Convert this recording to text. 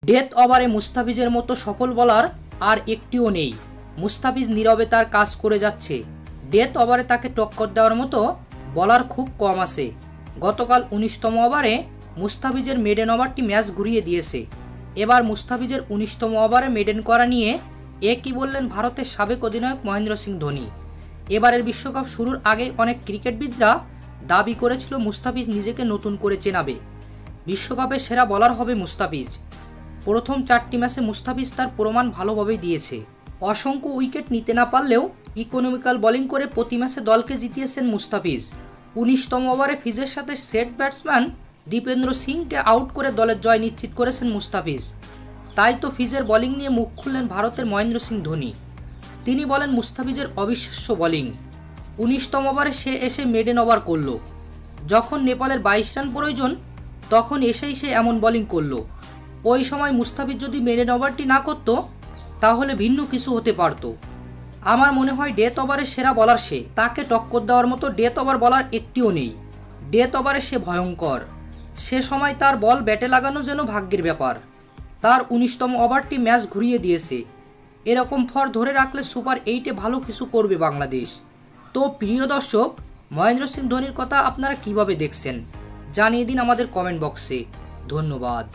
Death ওভারে মুস্তাফিজের মতো সফল বলার আর একটিও নেই। মুস্তাফিজ নীরবে তার কাজ করে যাচ্ছে। ডেথ ওভারে তাকে টক্কর দেওয়ার মতো বলার খুব কম আছে। গতকাল 19তম ওভারে মুস্তাফিজের মেডেন ওভারটি ম্যাচ ঘুরিয়ে দিয়েছে। এবার মুস্তাফিজের 19তম ওভারে মেডেন করা নিয়ে কি বললেন ভারতের সাবেক অধিনায়ক মহেন্দ্র সিং ধোনি। এবারের বিশ্বকাপ শুরুর আগে অনেক ক্রিকেটবিদরা দাবি করেছিল মুস্তাফিজ নিজেকে নতুন করে চেনাবে, বিশ্বকাপের সেরা বোলার হবে মুস্তাফিজ। প্রথম 4টি ম্যাচে মুস্তাফিজ তার প্রমাণ ভালোভাবেই দিয়েছে। অসংখ্য উইকেট নিতে না পারলেও ইকোনমিক্যাল বোলিং করে প্রতি ম্যাচে দলকে জিতিয়েছেন মুস্তাফিজ। 19তম ওভারে ফিজের সাথে সেট ব্যাটসম্যান দীপেন্দ্র সিংকে আউট করে দলের জয় নিশ্চিত করেছেন মুস্তাফিজ। তাই তো ফিজের বোলিং নিয়ে মুখ খুললেন ভারতের মহেন্দ্র সিং ধোনি। তিনি বলেন মুস্তাফিজের অবিশ্বাস্য বোলিং। 19তম ওভারে সে এসে মেডেন ওভার করল। যখন নেপালের 22 রান প্রয়োজন তখন এসেই সে এমন বোলিং করলো। ওই সময় মুস্তাফিজ যদি মেডেন ওভারটি না করতো তাহলে ভিন্ন কিছু হতে পারত। আমার মনে হয় ডেথ ওভারের সেরা বোলার সে, তাকে টক্কর দেওয়ার মতো ডেথ ওভার বোলার একটিও নেই। ডেথ ওভারে সে ভয়ঙ্কর। সে সময় তার বল ব্যাটে লাগানো যেন ভাগ্যের ব্যাপার। তার 19তম ওভারটি ম্যাচ ঘুরিয়ে দিয়েছে। এরকম ফর ধরে রাখলে সুপার 8-এ ভালো কিছু করবে বাংলাদেশ। তো প্রিয় দর্শক, মহেন্দ্র সিং ধোনির কথা আপনারা কিভাবে দেখছেন জানিয়ে দিন আমাদের কমেন্ট বক্সে। ধন্যবাদ।